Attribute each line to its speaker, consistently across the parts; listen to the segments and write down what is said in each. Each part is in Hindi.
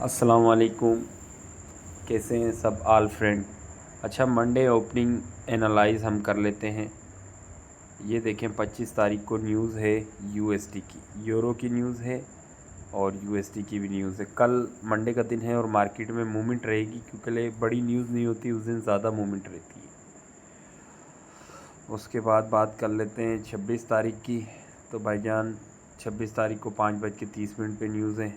Speaker 1: अस्सलाम वालेकुम। कैसे हैं सब आल फ्रेंड। अच्छा, मंडे ओपनिंग एनालाइज हम कर लेते हैं। ये देखें 25 तारीख को न्यूज़ है यूएसडी की, यूरो की न्यूज़ है और यूएसडी की भी न्यूज़ है। कल मंडे का दिन है और मार्केट में मूवमेंट रहेगी, क्योंकि बड़ी न्यूज़ नहीं होती उस दिन ज़्यादा मूवमेंट रहती है। उसके बाद बात कर लेते हैं 26 तारीख की। तो भाईजान 26 तारीख को 5:30 पे न्यूज़ है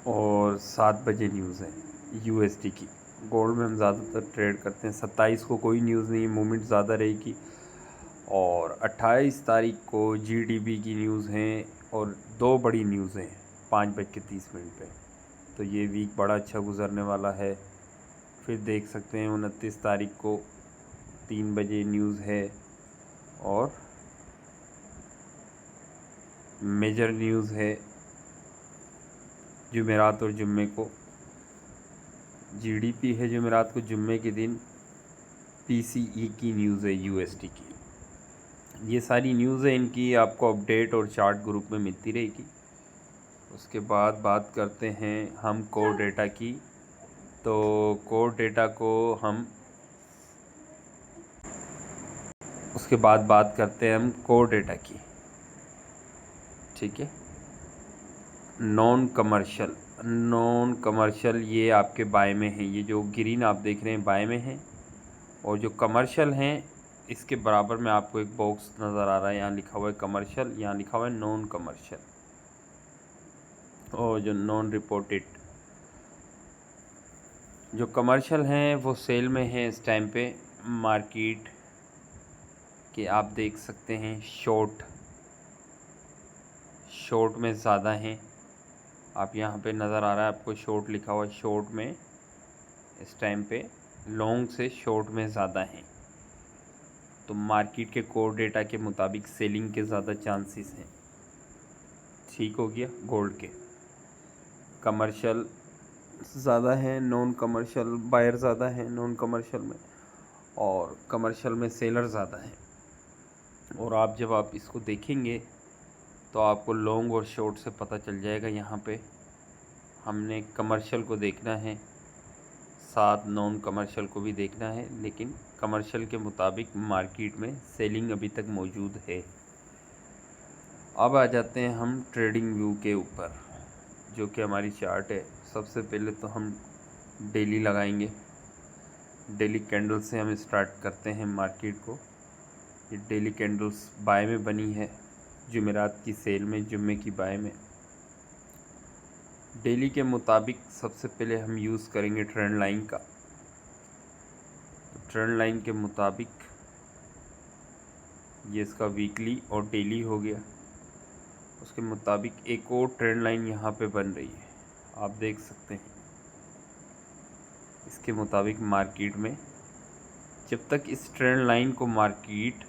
Speaker 1: और 7 बजे न्यूज़ है यूएसडी की। गोल्ड में हम ज़्यादातर ट्रेड करते हैं। 27 को कोई न्यूज़ नहीं, मूवमेंट ज़्यादा रहेगी। और 28 तारीख को जीडीपी की न्यूज़ हैं और दो बड़ी न्यूज़ हैं 5:30 पे। तो ये वीक बड़ा अच्छा गुजरने वाला है। फिर देख सकते हैं 29 तारीख को 3 बजे न्यूज़ है और मेजर न्यूज़ है जुमेरात और जुम्मे को। जीडीपी है जुमेरात को, जुम्मे के दिन पीसीई की न्यूज़ है यूएसडी की। ये सारी न्यूज़ है, इनकी आपको अपडेट और चार्ट ग्रुप में मिलती रहेगी। उसके बाद बात करते हैं हम कोर डेटा की। तो कोर डेटा को हम उसके बाद बात करते हैं हम कोर डेटा की, ठीक है। नॉन कमर्शियल ये आपके बाय में है। ये जो ग्रीन आप देख रहे हैं बाय में है, और जो कमर्शियल हैं इसके बराबर में आपको एक बॉक्स नज़र आ रहा है, यहाँ लिखा हुआ है कमर्शियल, यहाँ लिखा हुआ है नॉन कमर्शियल। और जो नॉन रिपोर्टेड, जो कमर्शियल हैं वो सेल में हैं इस टाइम पे मार्केट के। आप देख सकते हैं शॉर्ट में ज़्यादा हैं। आप यहाँ पे नज़र आ रहा है आपको शॉर्ट लिखा हुआ, शॉर्ट में इस टाइम पे लॉन्ग से शॉर्ट में ज़्यादा हैं। तो मार्केट के कोर डेटा के मुताबिक सेलिंग के ज़्यादा चांसेस हैं। ठीक हो गया। गोल्ड के कमर्शियल ज़्यादा है, नॉन कमर्शियल बायर ज़्यादा है नॉन कमर्शियल में, और कमर्शियल में सेलर ज़्यादा है। और आप इसको देखेंगे तो आपको लॉन्ग और शॉर्ट से पता चल जाएगा। यहाँ पे हमने कमर्शियल को देखना है, साथ नॉन कमर्शियल को भी देखना है, लेकिन कमर्शियल के मुताबिक मार्केट में सेलिंग अभी तक मौजूद है। अब आ जाते हैं हम ट्रेडिंग व्यू के ऊपर, जो कि हमारी चार्ट है। सबसे पहले तो हम डेली लगाएंगे। डेली कैंडल से हम स्टार्ट करते हैं मार्केट को। ये डेली कैंडल्स बाय में बनी है, जुमेरात की सेल में, जुम्मे की बाय में। डेली के मुताबिक सबसे पहले हम यूज़ करेंगे ट्रेंड लाइन का। तो ट्रेंड लाइन के मुताबिक ये इसका वीकली और डेली हो गया। उसके मुताबिक एक और ट्रेंड लाइन यहाँ पे बन रही है, आप देख सकते हैं। इसके मुताबिक मार्केट में जब तक इस ट्रेंड लाइन को मार्केट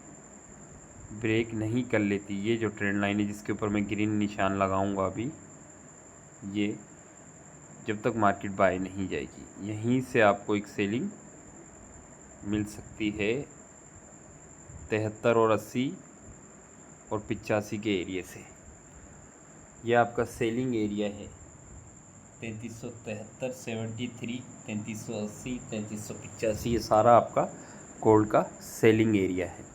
Speaker 1: ब्रेक नहीं कर लेती, ये जो ट्रेंड लाइन है जिसके ऊपर मैं ग्रीन निशान लगाऊंगा अभी, ये जब तक मार्केट बाय नहीं जाएगी, यहीं से आपको एक सेलिंग मिल सकती है 73 और 80 और 85 के एरिया से। ये आपका सेलिंग एरिया है 3373, 73, 3380, 3385। ये सारा आपका गोल्ड का सेलिंग एरिया है।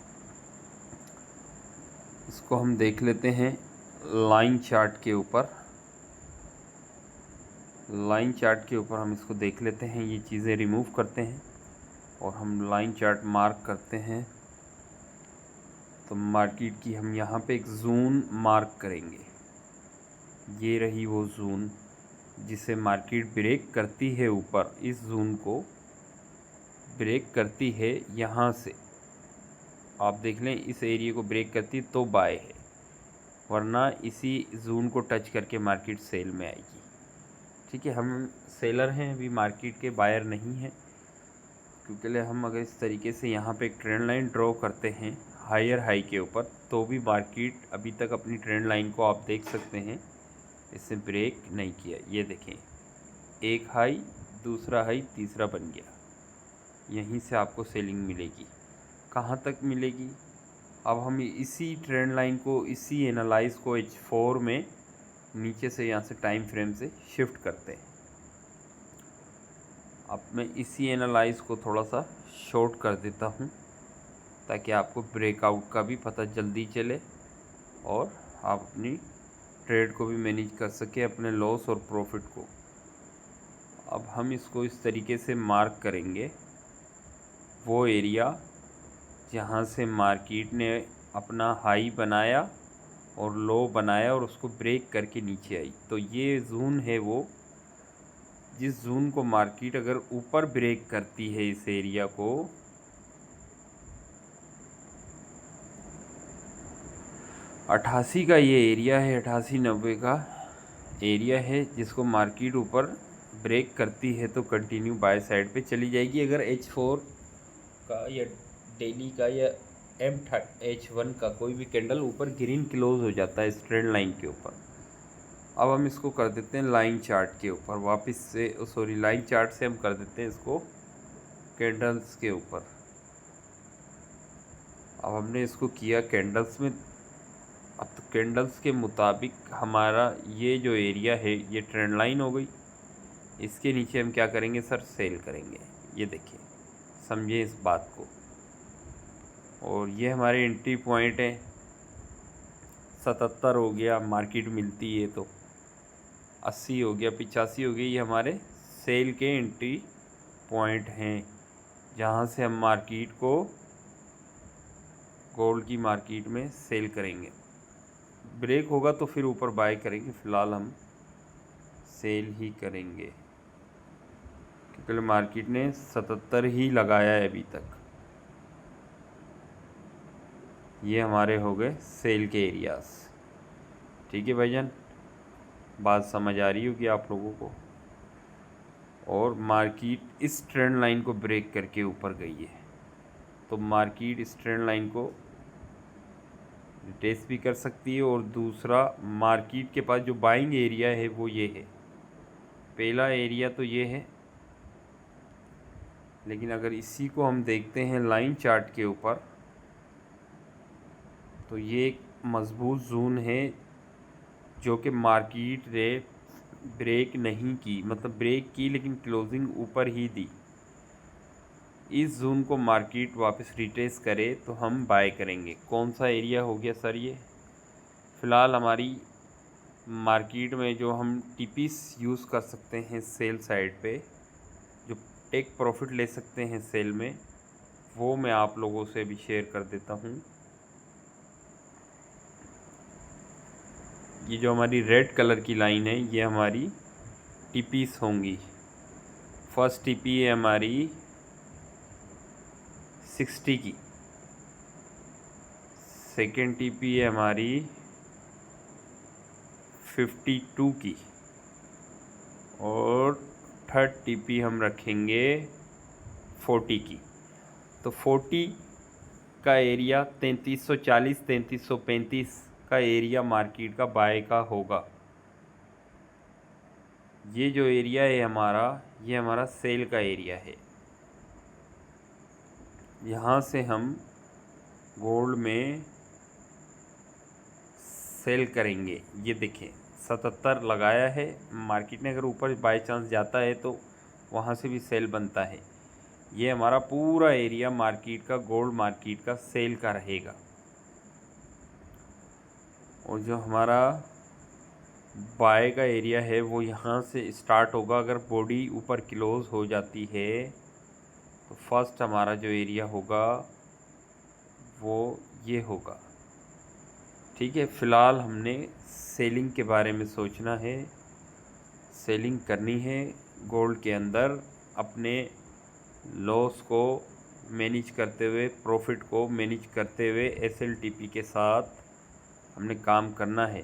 Speaker 1: इसको हम देख लेते हैं लाइन चार्ट के ऊपर। लाइन चार्ट के ऊपर हम इसको देख लेते हैं। ये चीज़ें रिमूव करते हैं और हम लाइन चार्ट मार्क करते हैं। तो मार्केट की हम यहाँ पे एक जोन मार्क करेंगे। ये रही वो जोन जिसे मार्केट ब्रेक करती है ऊपर, इस जोन को ब्रेक करती है यहाँ से। आप देख लें इस एरिया को ब्रेक करती तो बाय है, वरना इसी जोन को टच करके मार्केट सेल में आएगी। ठीक है, हम सेलर हैं अभी, मार्केट के बायर नहीं हैं। क्योंकि हम अगर इस तरीके से यहाँ पे एक ट्रेंड लाइन ड्रॉ करते हैं हायर हाई के ऊपर, तो भी मार्केट अभी तक अपनी ट्रेंड लाइन को आप देख सकते हैं इससे ब्रेक नहीं किया। ये देखें, एक हाई, दूसरा हाई, तीसरा बन गया। यहीं से आपको सेलिंग मिलेगी। कहाँ तक मिलेगी? अब हम इसी ट्रेंड लाइन को, इसी एनालाइज को H4 में नीचे से यहाँ से टाइम फ्रेम से शिफ्ट करते हैं। अब मैं इसी एनालाइज को थोड़ा सा शॉर्ट कर देता हूँ ताकि आपको ब्रेकआउट का भी पता जल्दी चले और आप अपनी ट्रेड को भी मैनेज कर सके, अपने लॉस और प्रॉफिट को। अब हम इसको इस तरीके से मार्क करेंगे, वो एरिया जहाँ से मार्केट ने अपना हाई बनाया और लो बनाया और उसको ब्रेक करके नीचे आई। तो ये जोन है वो, जिस जोन को मार्केट अगर ऊपर ब्रेक करती है, इस एरिया को 88 का ये एरिया है, 88-90 का एरिया है, जिसको मार्केट ऊपर ब्रेक करती है तो कंटिन्यू बाय साइड पे चली जाएगी। अगर H4 का या डेली का या H1 का कोई भी कैंडल ऊपर ग्रीन क्लोज हो जाता है इस ट्रेंड लाइन के ऊपर। अब हम इसको कर देते हैं लाइन चार्ट के ऊपर, वापस से सॉरी लाइन चार्ट से हम कर देते हैं इसको कैंडल्स के ऊपर। अब हमने इसको किया कैंडल्स में। अब तो कैंडल्स के मुताबिक हमारा ये जो एरिया है ये ट्रेंड लाइन हो गई। इसके नीचे हम क्या करेंगे सर, सेल करेंगे। ये देखिए, समझे इस बात को। और ये हमारे एंट्री पॉइंट है, 77 हो गया, मार्केट मिलती है तो 80 हो गया, 85 हो गई। ये हमारे सेल के एंट्री पॉइंट हैं, जहाँ से हम मार्केट को गोल्ड की मार्केट में सेल करेंगे। ब्रेक होगा तो फिर ऊपर बाय करेंगे, फ़िलहाल हम सेल ही करेंगे क्योंकि मार्केट ने 77 ही लगाया है अभी तक। ये हमारे हो गए सेल के एरियाज़। ठीक है भाईजान, बात समझ आ रही होगी आप लोगों को। और मार्केट इस ट्रेंड लाइन को ब्रेक करके ऊपर गई है, तो मार्केट इस ट्रेंड लाइन को रिटेस्ट भी कर सकती है। और दूसरा, मार्केट के पास जो बाइंग एरिया है वो ये है, पहला एरिया तो ये है। लेकिन अगर इसी को हम देखते हैं लाइन चार्ट के ऊपर, तो ये एक मजबूत जोन है जो कि मार्केट ने ब्रेक नहीं की, मतलब ब्रेक की लेकिन क्लोजिंग ऊपर ही दी। इस जोन को मार्केट वापस रिट्रेस करे तो हम बाय करेंगे। कौन सा एरिया हो गया सर ये? फ़िलहाल हमारी मार्केट में जो हम टीपीस यूज़ कर सकते हैं सेल साइड पे, जो टेक प्रॉफिट ले सकते हैं सेल में, वो मैं आप लोगों से भी शेयर कर देता हूँ। ये जो हमारी रेड कलर की लाइन है ये हमारी टीपीस होंगी। फर्स्ट टीपी है हमारी 60 की, सेकेंड टीपी है हमारी 52 की, और थर्ड टीपी हम रखेंगे 40 की। तो 40 का एरिया 3340 3335 का एरिया मार्केट का बाय का होगा। ये जो एरिया है हमारा, ये हमारा सेल का एरिया है। यहाँ से हम गोल्ड में सेल करेंगे। ये देखें 77 लगाया है मार्केट ने, अगर ऊपर बाय चांस जाता है तो वहाँ से भी सेल बनता है। ये हमारा पूरा एरिया मार्केट का, गोल्ड मार्केट का सेल का रहेगा। और जो हमारा बाय का एरिया है वो यहाँ से स्टार्ट होगा। अगर बॉडी ऊपर क्लोज हो जाती है तो फर्स्ट हमारा जो एरिया होगा वो ये होगा। ठीक है, फ़िलहाल हमने सेलिंग के बारे में सोचना है, सेलिंग करनी है गोल्ड के अंदर, अपने लॉस को मैनेज करते हुए, प्रॉफिट को मैनेज करते हुए SLTP के साथ हमने काम करना है।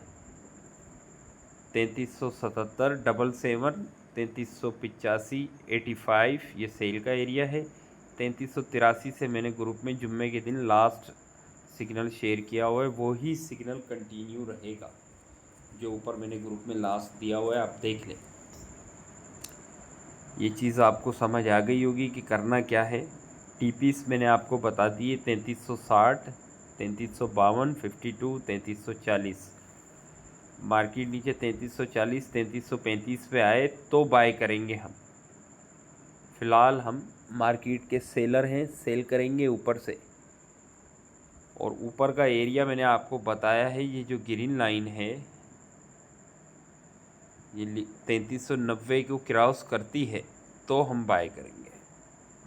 Speaker 1: 3377 77 3385 85 ये सेल का एरिया है। 3383 से मैंने ग्रुप में जुम्मे के दिन लास्ट सिग्नल शेयर किया हुआ है, वो ही सिग्नल कंटिन्यू रहेगा जो ऊपर मैंने ग्रुप में लास्ट दिया हुआ है, आप देख लें। ये चीज़ आपको समझ आ गई होगी कि करना क्या है। टीपीस मैंने आपको बता दिए 3360 3352 52 3340। मार्केट नीचे 3340 3335 पे आए तो बाय करेंगे हम। फ़िलहाल हम मार्केट के सेलर हैं, सेल करेंगे ऊपर से। और ऊपर का एरिया मैंने आपको बताया है, ये जो ग्रीन लाइन है ये 3390 को क्रॉस करती है तो हम बाय करेंगे।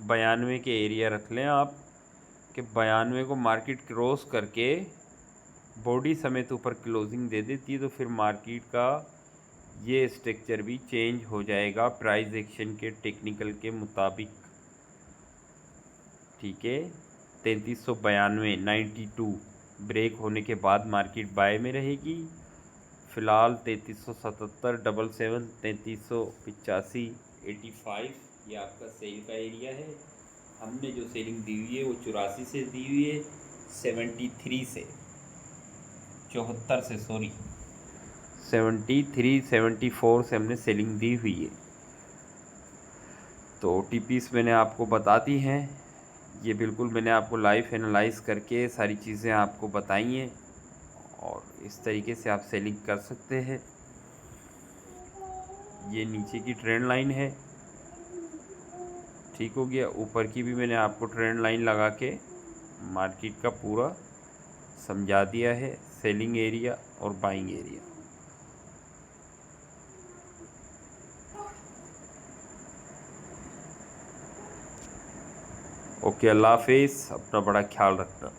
Speaker 1: 92 के एरिया रख लें आप कि 92 को मार्केट क्रॉस करके बॉडी समेत ऊपर क्लोजिंग दे देती है तो फिर मार्केट का ये स्ट्रक्चर भी चेंज हो जाएगा प्राइस एक्शन के टेक्निकल के मुताबिक। ठीक है, 3392 92 ब्रेक होने के बाद मार्केट बाय में रहेगी। फ़िलहाल 3377 77 3385 85 ये आपका सेल का एरिया है। हमने जो सेलिंग दी हुई है वो 84 से दी हुई है, 73 से 74 से 73 74 से हमने सेलिंग दी हुई है। तो OTPs मैंने आपको बता दी हैं, ये बिल्कुल मैंने आपको लाइव एनालाइज करके सारी चीज़ें आपको बताई हैं और इस तरीके से आप सेलिंग कर सकते हैं। ये नीचे की ट्रेंड लाइन है, ठीक हो गया। ऊपर की भी मैंने आपको ट्रेंड लाइन लगा के मार्केट का पूरा समझा दिया है, सेलिंग एरिया और बाइंग एरिया। ओके, अल्लाह हाफिज़, अपना बड़ा ख्याल रखना।